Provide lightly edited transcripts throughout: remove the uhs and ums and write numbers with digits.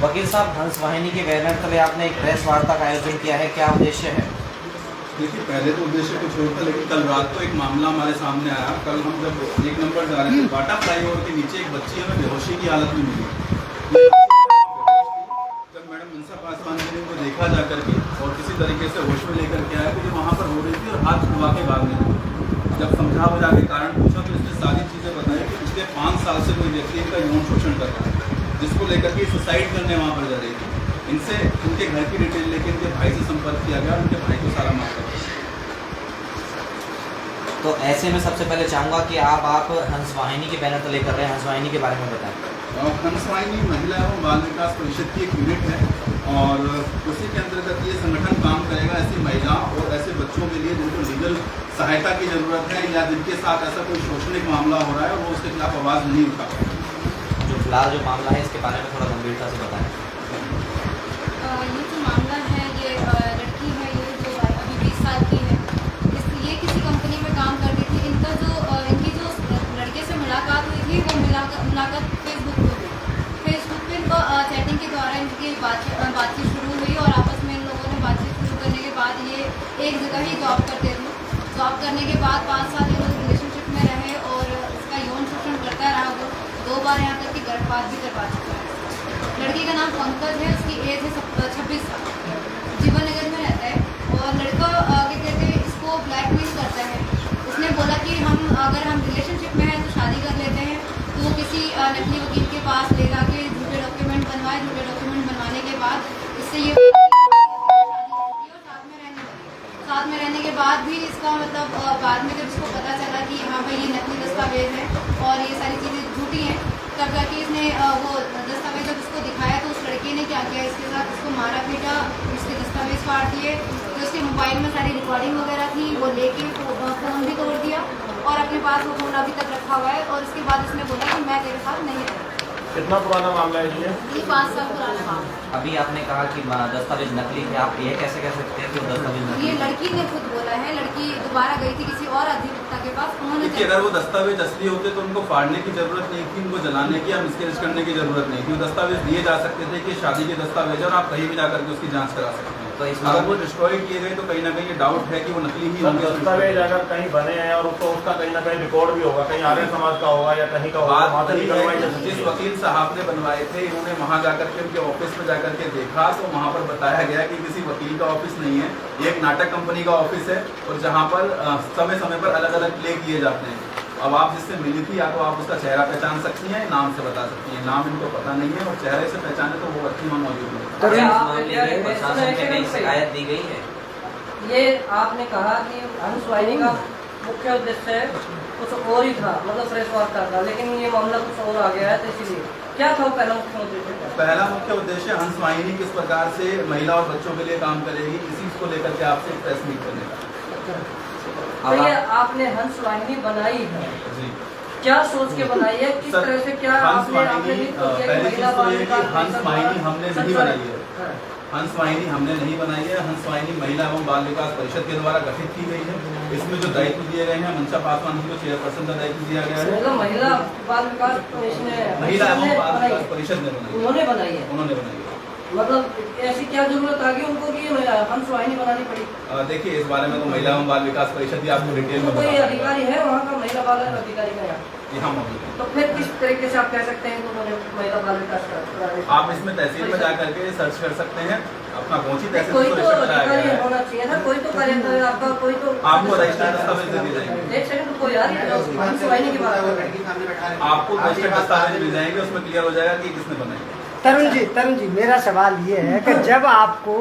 वकील साहब, हंस वाहिनी के बैनर तले आपने एक प्रेस वार्ता का आयोजन किया है, क्या उद्देश्य है? देखिए, पहले तो उद्देश्य कुछ और था, लेकिन कल रात को एक मामला हमारे सामने आया। कल हम जब 1 नंबर जा रहे थे, बाटा फ्लाईओवर के नीचे एक बच्ची हमें बेहोशी की हालत में मिली। जब मैडम मनसा पासवान जी ने उनको देखा जा करके और किसी तरीके से होश में लेकर के आया, तो ये वहाँ पर रो रही थी और हाथ छुपा के भागने लगी। जब समझा बुझा के कारण पूछा तो इसने सारी चीज़ें बताई कि पिछले 5 साल से कोई व्यक्ति इनका यौन शोषण कर रहा है, जिसको लेकर के सुसाइड करने वहाँ पर जा रही थी। इनसे उनके घर की डिटेल लेके इनके भाई से संपर्क किया गया, उनके भाई को सारा मामला। तो ऐसे में सबसे पहले चाहूँगा कि आप हंस वाहिनी के बैनर तले कर रहे हैं, हंस वाहिनी के बारे में बताएं। हंस वाहिनी महिला एवं बाल विकास परिषद की एक यूनिट है और उसी के अंतर्गत ये संगठन काम करेगा ऐसी महिलाओं और ऐसे बच्चों के लिए जिनको लीगल सहायता की ज़रूरत है या जिनके साथ ऐसा कोई शोषणिक मामला हो रहा है और वो उसके खिलाफ आवाज़ नहीं उठा पाए। जो फिलहाल जो मामला है, इसके बारे में थोड़ा गंभीरता से बताएं। ये जो मामला है, ये लड़की है, ये जो अभी 20 साल की है, ये किसी कंपनी में काम करती थी। इनकी जो लड़के से मुलाकात हुई थी, वो मुलाकात फेसबुक पे हुई। फेसबुक पे इनको चैटिंग के द्वारा इनकी बातचीत शुरू हुई और आपस में इन लोगों ने बातचीत शुरू करने के बाद ये एक जगह ही जॉब करते थे। जॉब करने के बाद 5 साल ये लोग रिलेशनशिप में रहे और इसका यौन शोषण करता रहा। वो 2 बार यहाँ तक कि गर्भपात भी करवा चुका है। लड़की का नाम पंकज है, उसकी एज है 26 साल, जीवन नगर में रहता है। और लड़का क्या कहते हैं, इसको ब्लैकमेल करता है। उसने बोला कि अगर हम रिलेशनशिप में हैं तो शादी कर लेते हैं। तो वो किसी नकली वकील के पास ले जाके झूठे डॉक्यूमेंट बनवाए। झूठे डॉक्यूमेंट बनवाने के बाद इससे ये साथ में रहने के बाद भी इसका मतलब बाद में जब इसको पता चला कि हाँ भाई ये नकली दस्तावेज है और ये सारी चीज़ें झूठी हैं, तब जाके इसने वो दस्तावेज जब उसको दिखाया तो उस लड़के ने क्या किया, इसके साथ उसको मारा पीटा, इसके दस्तावेज फाड़ दिए। तो उसके मोबाइल में सारी रिकॉर्डिंग वगैरह थी, वो लेके फ़ोन भी तोड़ दिया और अपने पास वो फ़ोन अभी तक रखा हुआ है। और उसके बाद उसने बोला कि मैं तेरे साथ नहीं रहूँगा। कितना पुराना मामला है ये? 5 साल पुराना मामला। अभी आपने कहा कि दस्तावेज नकली थे, आप ये कैसे कह सकते हैं कि वो दस्तावेज नकली? ये लड़की ने खुद बोला है। लड़की दोबारा गई थी किसी और अधिवक्ता के पास, उन्होंने देखिए, अगर वो दस्तावेज असली होते तो उनको फाड़ने की जरूरत नहीं थी, उनको जलाने की या मिसकैरेज करने की जरूरत नहीं थी। वो दस्तावेज दिए जा सकते थे कि शादी के दस्तावेज है और आप कहीं भी जाकर के उसकी जांच करा सकते हैं। तो अगर वो डिस्ट्रॉय किए गए तो कहीं ना कहीं डाउट है कि वो नकली ही होंगे। दस्तावेज अगर कहीं बने हैं और उसको उसका कहीं ना कहीं रिकॉर्ड भी होगा, कहीं आर्य समाज का होगा या कहीं का होगा। जिस वकील साहब ने बनवाए थे, इन्होंने वहां जाकर के उनके ऑफिस में जाकर के देखा तो वहां पर बताया गया कि किसी वकील का ऑफिस नहीं है, ये एक नाटक कंपनी का ऑफिस है और जहां पर समय समय पर अलग अलग प्ले किए जाते हैं। अब आप जिससे मिली थी, या तो आप उसका चेहरा पहचान सकती हैं, नाम से बता सकती हैं। नाम इनको पता नहीं है और चेहरे से पहचाने तो वो अच्छी वहाँ मौजूद है। प्रशासन से कहीं शिकायत दी गई है? ये आपने कहा कि हंस वाहिनी का मुख्य उद्देश्य कुछ और ही था, मतलब प्रेस वार्ता था, लेकिन ये मामला कुछ और आ गया है, तो इसीलिए क्या था पहला मुख्य उद्देश्य? पहला मुख्य उद्देश्य हंस वाहिनी किस प्रकार से महिला और बच्चों के लिए काम करेगी, इसी को लेकर के आपसे प्रेस मीट करने का। तो ये आपने हंस वाहिनी बनाई है, जी, क्या सोच के बनाई है, किस तरह से, क्या हंस वाहिनी आपने पहली चीज तो ये कि हंस वाहिनी हमने नहीं बनाई है। हंस वाहिनी हमने नहीं बनाई है। हंस वाहिनी महिला एवं बाल विकास परिषद के द्वारा गठित की गई है। इसमें जो दायित्व दिए गए हैं, मनसा पासवान जी को चेयरपर्सन का दायित्व दिया गया है। महिला बाल विकास महिला एवं बाल विकास परिषद ने बनाई, उन्होंने बनाई है। उन्होंने बनाई है। मतलब ऐसी क्या जरूरत आ गई उनको कि हंस वाहिनी बनानी पड़ी? देखिए, इस बारे में तो महिला एवं बाल विकास परिषद भी आपको डिटेल में कोई बता अधिकारी है वहाँ का, महिला बाल अधिकारी का यहाँ मौजूद है। तो फिर किस तरीके से आप कह सकते हैं कि उन्होंने महिला बाल विकास? आप इसमें तहसील में जाकर के सर्च कर सकते हैं, अपना पहुंची तहसील कोई को तो रिश्वत कराया अधिकारी गया है। होना चाहिए ना, कोई तो कार्य आपका, कोई तो आपको रजिस्टर्ड दस्तावेज दे दिए जाएंगे। एक सेकंड कोई यार हंस वाहिनी की बात कर रहे हैं। आपको रजिस्टर्ड दस्तावेज मिल जाएंगे, उसमें क्लियर हो जाएगा कि किसने बनाई। तरुण जी, मेरा सवाल ये है कि जब आपको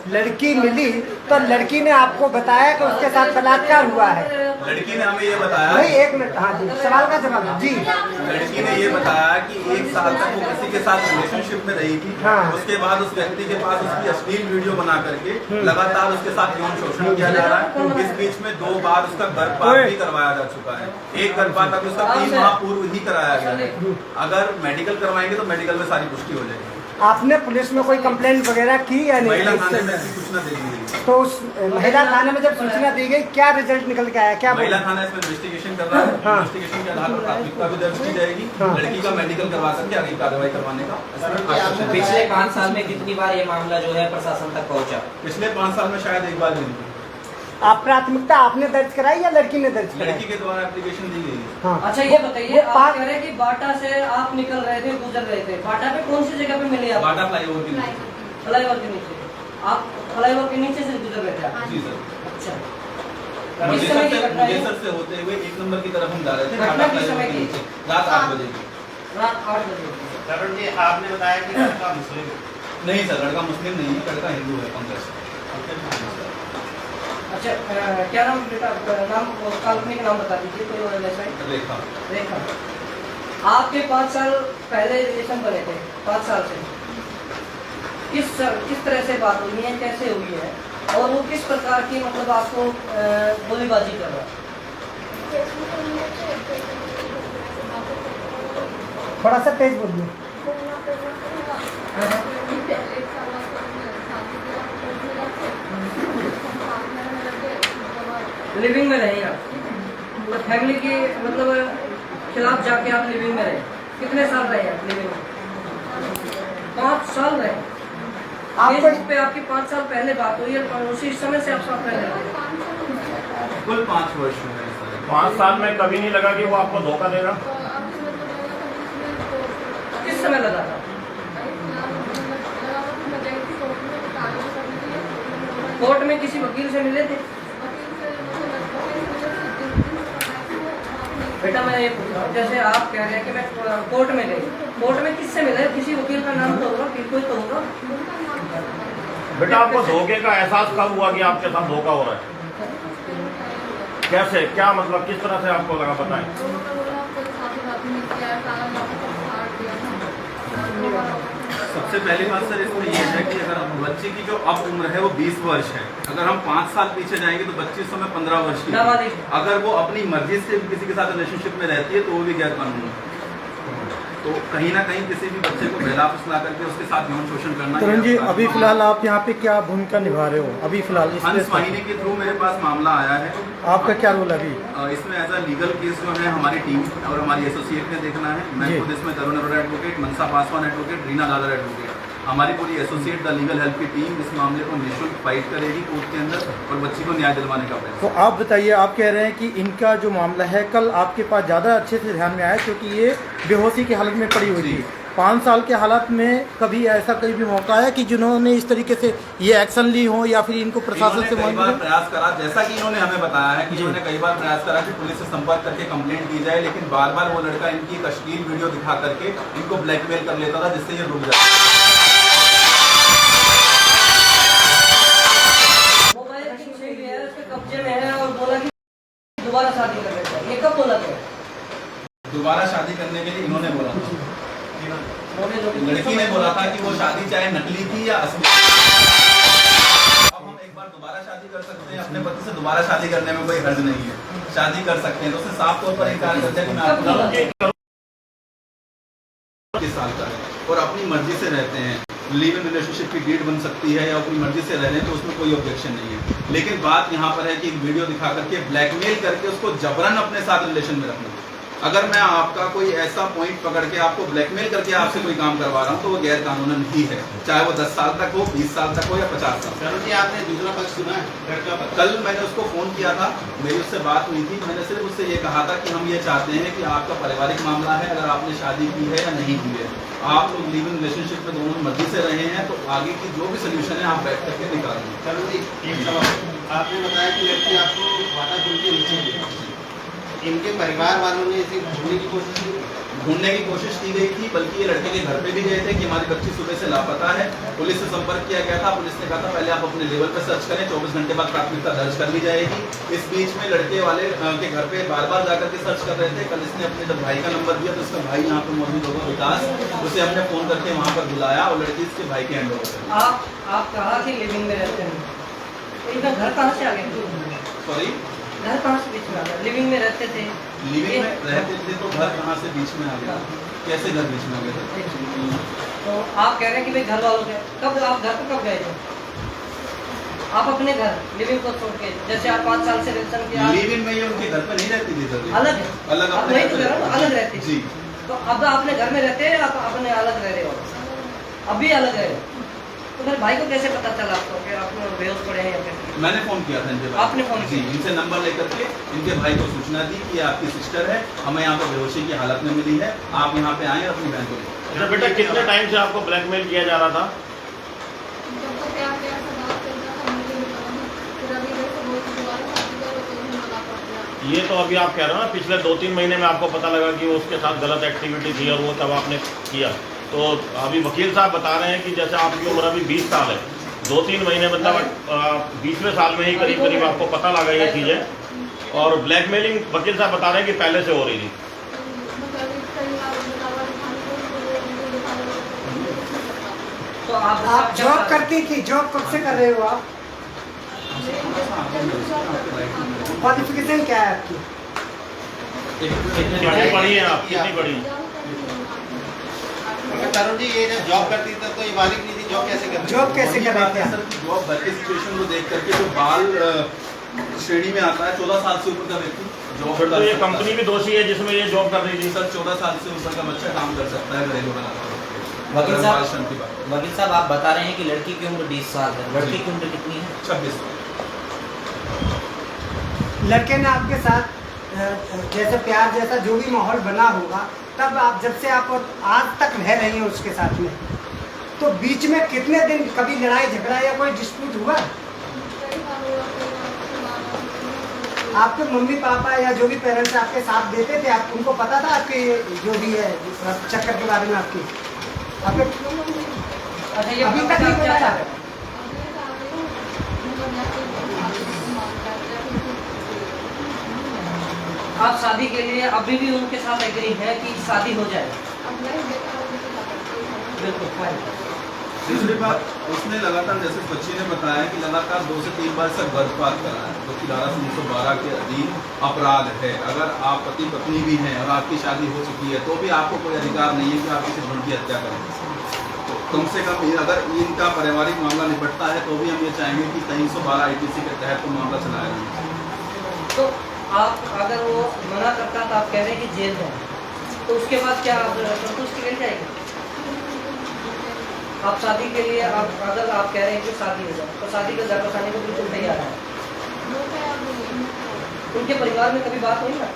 लड़की मिली तो लड़की ने आपको बताया कि उसके साथ बलात्कार हुआ है? लड़की ने हमें ये बताया, भाई 1 मिनट, हाँ जी, सवाल का जवाब जी। लड़की ने ये बताया कि 1 साल तक वो किसी के साथ रिलेशनशिप में रही थी। हाँ। उसके बाद उस व्यक्ति के पास उसकी अश्लील वीडियो बना करके लगातार उसके साथ यौन शोषण किया जा रहा है। इस बीच में 2 बार उसका गर्भपात भी करवाया जा चुका है। एक गर्भपात अभी उसका 3 माह पूर्व ही कराया गया है। अगर मेडिकल करवाएंगे तो मेडिकल में सारी पुष्टि हो जाएगी। आपने पुलिस में कोई कंप्लेंट वगैरह की या नहीं? महिला थाने में ऐसी सूचना दे दी गई। तो उस महिला थाने में जब सूचना दी गई, क्या रिजल्ट निकल के आया? क्या महिला थाना इसमें इन्वेस्टिगेशन कर रहा है। हाँ। इन्वेस्टिगेशन के आधार पर प्राथमिकता भी दर्ज की जाएगी। हाँ। लड़की का मेडिकल करवा करके आगे कार्रवाई करवाने का आश्वासन है। पिछले 5 साल में कितनी बार ये मामला जो है प्रशासन तक पहुंचा? पिछले 5 साल में शायद एक बार मिली। आप प्राथमिकता आपने दर्ज कराई या लड़की ने दर्ज कराई? लड़की के द्वारा एप्लीकेशन दी गई है। हाँ। अच्छा ये बताइए, वो आप पाँच- कह रहे हैं कि बाटा से आप निकल रहे थे, गुजर रहे थे, बाटा पे कौन सी जगह पे मिले आप? बाटा फ्लाईओवर के नीचे। फ्लाईओवर के नीचे। आप फ्लाईओवर के नीचे से गुजर रहे थे आप? जी सर। अच्छा। किस समय की घटना है? मुंगेसर से होते हुए 1 नंबर की तरफ हम जा रहे थे। घटना बाटा किस फ्लाईओवर समय के की? नीचे रात 8 बजे की। रात 8 बजे। तरुण जी, आपने बताया कि लड़का मुस्लिम है। नहीं सर, लड़का मुस्लिम नहीं है, लड़का हिंदू है। पंकज। अच्छा, क्या नाम बेटा? नाम काल्पनिक नाम बता दीजिए कोई और ऐसा ही? रेखा। रेखा। आपके 5 साल पहले रिलेशन बने थे, 5 साल से किस तरह से बात हुई है, कैसे हुई है, और वो किस प्रकार की मतलब आपको गोलीबाजी कर रहा है? थोड़ा सा तेज बोलिए। लिविंग में रहे आप, तो फैमिली की मतलब खिलाफ जाके आप लिविंग में रहे? कितने साल रहे आप लिविंग में? 5 साल रहे। आपको इस पे आपकी 5 साल पहले बात हुई है और उसी समय से आप साथ रह रहे हैं? कुल 5 वर्ष हुए हैं सर। 5 साल में कभी नहीं लगा कि वो आपको धोखा देगा? किस समय लगा था? कोर्ट में किसी वकील से मिले थे? बेटा मैं ये पूछ रहा हूँ, जैसे आप कह रहे हैं कि मैं कोर्ट में गई, कोर्ट में किससे मिले? किसी वकील का नाम तो होगा, कोई तो होगा। बेटा आपको धोखे का एहसास कब हुआ कि आपके साथ धोखा हो रहा है? कैसे, क्या मतलब, किस तरह से आपको लगा, बताएं। सबसे पहली बात सर इसमें ये है कि अगर बच्चे की जो अब उम्र है वो 20 वर्ष है। अगर हम 5 साल पीछे जाएंगे तो बच्ची इस समय 15 वर्ष की है। अगर वो अपनी मर्जी से किसी के साथ रिलेशनशिप में रहती है तो वो भी गैर कानूनी है। तो कहीं ना कहीं किसी भी बच्चे को बहला फुसला करके उसके साथ यौन शोषण करना। तरुण जी, अभी फिलहाल आप यहाँ पे क्या भूमिका निभा रहे हो? अभी फिलहाल हंस वाहिनी के थ्रू मेरे पास मामला आया है। आपका क्या रोल अभी? इसमें एज अ लीगल केस जो है हमारी टीम और हमारी एसोसिएट ने देखना है। मैं खुद इसमें तरुण अरोड़ा एडवोकेट, मनसा पासवान एडवोकेट, रीना दादर एडवोकेट, हमारी पूरी एसोसिएट द लीगल हेल्प की टीम इस मामले को निःशुल्क फाइट करेगी कोर्ट के अंदर और बच्ची को न्याय दिलवाने का प्रयास। तो आप बताइए, आप कह रहे हैं कि इनका जो मामला है कल आपके पास ज़्यादा अच्छे से ध्यान में आया क्योंकि ये बेहोशी की हालत में पड़ी हुई थी। 5 साल के हालात में कभी ऐसा कोई भी मौका आया कि जिन्होंने इस तरीके से ये एक्शन ली हो या फिर इनको प्रशासन से कई बार प्रयास करा, जैसा कि इन्होंने हमें बताया है कि इन्होंने कई बार प्रयास करा कि पुलिस से संपर्क करके कंप्लेंट की जाए, लेकिन बार बार वो लड़का इनकी एक अश्लील वीडियो दिखा करके इनको ब्लैकमेल कर लेता था जिससे ये रुक जाता। मोबाइल की छीन भी है, उसके कब्जे में है और बोला कि दोबारा शादी कर लेते हैं। ये कब बोला था? दोबारा शादी करने के लिए इन्होंने बोला था। लड़की ने बोला था कि वो शादी चाहे नकली थी या असली। अब हम एक बार दोबारा शादी कर सकते हैं, अपने पति से दोबारा शादी करने में कोई हर्ज नहीं है, शादी कर सकते हैं। तो उसने साफ तौर पर इनकार कर दिया कि मैं आपको 20 साल का है और अपनी मर्जी से रहते हैं, लिव इन रिलेशनशिप की डेट बन सकती है या अपनी मर्जी से रह रहे हैं तो उसमें कोई ऑब्जेक्शन नहीं है। लेकिन बात यहाँ पर है कि एक वीडियो दिखा करके ब्लैकमेल करके उसको जबरन अपने साथ रिलेशन में रखना। अगर मैं आपका कोई ऐसा पॉइंट पकड़ के आपको ब्लैकमेल करके आपसे कोई काम करवा रहा हूँ तो वो गैर कानूनन ही है, चाहे वो 10 साल तक हो, 20 साल तक हो या 50 साल। तरुण जी, आपने दूसरा पक्ष सुना है? लड़का पक्ष कल मैंने उसको फोन किया था, मेरी उससे बात हुई थी। मैंने सिर्फ उससे ये कहा था कि हम ये चाहते हैं कि आपका पारिवारिक मामला है, अगर आपने शादी की है या नहीं की है, आप लोग लिव इन रिलेशनशिप में दोनों मर्जी से रहे हैं तो आगे की जो भी सोल्यूशन है आप बैठ करके निकालेंगे। तरुण जी, एक सवाल। आपने बताया कि लड़की आपको वादा पुल के नीचे मिली। इनके परिवार वालों ने इसे ढूंढने की कोशिश की? ढूंढने की कोशिश की गई थी, बल्कि ये लड़के के घर पे भी गए थे कि हमारी बच्ची सुबह से लापता है। पुलिस से संपर्क किया गया था, पुलिस ने कहा था पहले आप अपने लेवल पर सर्च करें, 24 घंटे बाद प्राथमिकता दर्ज कर ली जाएगी। इस बीच में लड़के वाले के घर पे बार बार जाकर के सर्च कर रहे थे। कल इसने अपने जब भाई का नंबर दिया तो उसका भाई यहाँ पे मौजूद होगा विकास, उसे हमने फोन करके वहाँ पर बुलाया और लड़की इसके भाई के हैंड ओवर कर। आप कहा कि लिविंग में रहते हैं, तो इनका घर कहाँ से आ गया? सॉरी, घर कहाँ से बीच में आ गया? लिविंग में रहते थे, लिविंग में रहते थे तो घर कहाँ से बीच में आ गया? कैसे घर बेचना होगा सर? तो आप कह रहे हैं कि भाई घर वालों के कब आप घर पे कब गए थे? आप अपने घर लिविंग को छोड़ के, जैसे आप 5 साल से रिलेशन किया, लिव इन में ये उनके घर पर नहीं रहती थी सर? अलग है, अलग आप अपने नहीं घर तो पे कह रहा हूं, अलग रहती जी। तो अब अपने घर में रहते हैं, आप अपने अलग रह रहे हो, अभी अलग रहे हो, तो मेरे भाई को कैसे पता चला आपको कि आप बेहोश पड़े हैं या कैसे? मैंने फोन किया था इनके आपने फोन जी, किया? इनसे नंबर लेकर के इनके भाई को सूचना दी कि आपकी सिस्टर है, हमें यहाँ पर बेहोशी की हालत में मिली है, आप यहाँ पे आए अपनी बहन को लेकर। अच्छा बेटा, कितने टाइम से आपको ब्लैकमेल किया जा रहा था? जब तक प्यार प्यार से बात करता था मुझे नहीं पता था, फिर अभी घर से बहुत दोबारा शादी करो तो भी मना कर दिया। ये तो अभी आप कह रहे हो ना पिछले 2-3 महीने में आपको पता लगा कि उसके साथ गलत एक्टिविटी थी और वो तब आपने किया। तो अभी वकील साहब बता रहे हैं कि जैसे आपकी उम्र अभी 20 साल है, 2-3 महीने मतलब 20वें साल में ही करीब करीब आपको पता लगा ये चीज़ें, और ब्लैकमेलिंग वकील साहब बता रहे हैं कि पहले से हो रही थी। तो आप जॉब करती थी, जॉब कब से कर रहे हो आप? क्वालिफिकेशन क्या है आपकी? कितनी पढ़ी है आप, कितनी पढ़ी? तरुण जी, ये जब जॉब करती थी तो ये बालिग नहीं थी, जॉब कैसे करती? जॉब कैसे कर रहे थे? सर जॉब घर के सिचुएशन को देख करके जो बाल श्रेणी में आता है 14 साल से ऊपर का व्यक्ति जॉब फिर तो ये कंपनी भी दोषी है जिसमें ये जॉब कर रही थी। सर 14 साल से ऊपर का बच्चा काम कर सकता है घरेलू बनाना। वकील साहब आप बता रहे हैं कि लड़की की उम्र 20 साल है, लड़की की उम्र कितनी है? 26। लड़के ने आपके साथ जैसे प्यार जैसा जो भी माहौल बना होगा, तब आप जब से आप आज तक रह रही हैं उसके साथ में, तो बीच में कितने दिन कभी लड़ाई झगड़ा या कोई डिस्प्यूट हुआ? आपके मम्मी पापा या जो भी पेरेंट्स आपके साथ देते थे, आप उनको पता था आपके जो भी है चक्कर के बारे में आपके अच्छा, ये अभी तक नहीं क्या बताया? है? आप शादी के लिए अभी भी उनके साथ एग्री हैं कि शादी हो जाए? बिल्कुल फाइन। दूसरी बात, उसने लगातार जैसे बच्ची ने बताया कि लगातार 2 से 3 बार से गर्भपात करा है, जो कि धारा 312 के अधीन अपराध है। अगर आप पति पत्नी भी हैं और आपकी शादी हो चुकी है तो भी आपको कोई अधिकार नहीं है कि आप किसी भ्रूण की हत्या करें। तो कम से कम अगर इनका पारिवारिक मामला निपटता है तो भी हम ये चाहेंगे कि 312 IPC के तहत तो मामला चलाया जाए। तो आप अगर वो मना करता तो आप कह रहे हैं कि जेल जाए, तो उसके बाद क्या आप संतुष्टि मिल जाएगी? आप शादी के लिए अगर आप कह रहे हैं कि शादी हो जाए तो शादी का घर बसाने को बिल्कुल तैयार है? उनके परिवार में कभी बात हुई ना?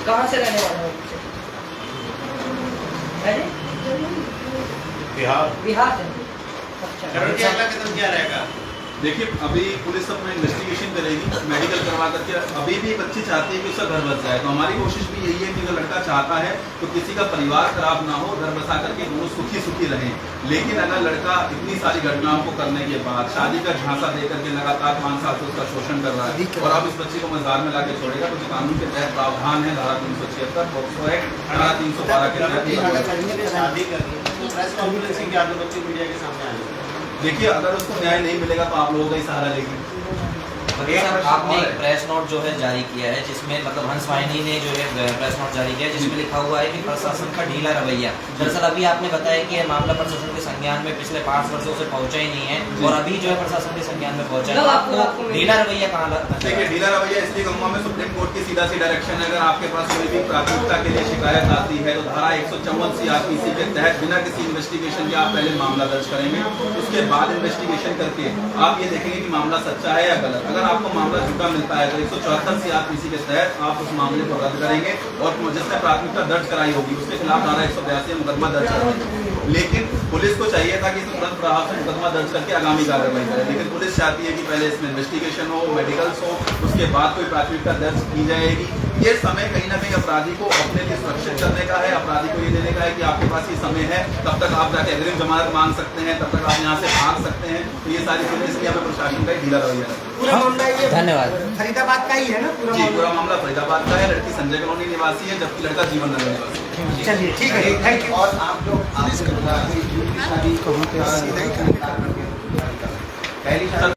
कहाँ से रहने वाले हैं? बिहार से। अच्छा, तरुण जी, अगला कदम क्या रहेगा? देखिए अभी पुलिस अपना इन्वेस्टिगेशन करेगी, मेडिकल करवा करके। अभी भी बच्ची चाहती है कि उसका घर बस जाए, तो हमारी कोशिश भी यही है कि अगर लड़का चाहता है तो किसी का परिवार खराब ना हो, घर बसा करके दोनों सुखी सुखी रहें। लेकिन अगर लड़का इतनी सारी घटनाओं को करने के बाद शादी का झांसा दे करके लगातार 5 साल से उसका शोषण कर रहा है और अब इस बच्ची को मजार में ला के छोड़ेगा, तो जो कानून के तहत प्रावधान है धारा 376 पॉक्सो एक्ट, धारा 312 के तहत शादी करनी है, प्रेस कॉन्फ्रेंसिंग के आगे बच्चे मीडिया के सामने आएंगे। देखिए अगर उसको न्याय नहीं मिलेगा तो आप लोगों का ही सहारा लेगी। वकील साहब, आपने एक प्रेस नोट जो है जारी किया है जिसमें मतलब हंस वाहिनी ने जो है प्रेस नोट जारी किया है जिसमें लिखा हुआ है कि प्रशासन का ढीला रवैया। दरअसल अभी आपने बताया कि यह मामला प्रशासन के संज्ञान में पिछले 5 वर्षों से पहुंचा ही नहीं है और अभी जो है प्रशासन के संज्ञान में पहुंचा है, आपको ढीला रवैया कहाँ लगता है? देखिए ढीला रवैया इसलिए कहूँगा मैं, सुप्रीम कोर्ट की सीधा सी डायरेक्शन है, अगर आपके पास कोई भी प्राथमिकता के लिए शिकायत आती है तो धारा 154 CRPC के तहत बिना किसी इन्वेस्टिगेशन के आप पहले मामला दर्ज करेंगे, उसके बाद इन्वेस्टिगेशन करके आप ये देखेंगे कि मामला सच्चा है या गलत। अगर आपको मामला झूठा मिलता है तो 174 CRPC के तहत आप उस मामले को रद्द करेंगे और जिसने प्राथमिकता दर्ज कराई होगी उसके खिलाफ धारा 182 मुकदमा दर्ज करेंगे। लेकिन पुलिस को चाहिए था कि तुरंत प्रभाव से मुकदमा दर्ज करके आगामी कार्रवाई करे, लेकिन पुलिस चाहती है कि पहले इसमें इन्वेस्टिगेशन हो, मेडिकल्स हो, उसके बाद कोई प्राथमिकता दर्ज की जाएगी। ये समय कहीं ना कहीं अपराधी को अपने लिए सुरक्षित करने का है, अपराधी को ये देने का है कि आपके पास ये समय है, तब तक आप जाके अग्रिम जमानत मांग सकते हैं, तब तक आप यहाँ से भाग सकते हैं। तो ये सारी चीजें इसलिए हमें प्रशासन का ढीला रवैया है। पूरा मामला ये धन्यवाद। फरीदाबाद का ही है ना पूरा जी, पूरा मामला फरीदाबाद का है। लड़की संजय कॉलोनी निवासी है जबकि लड़का जीवन नगर निवासी है। चलिए ठीक है, थैंक यू। और आप लोग शादी पहली शादी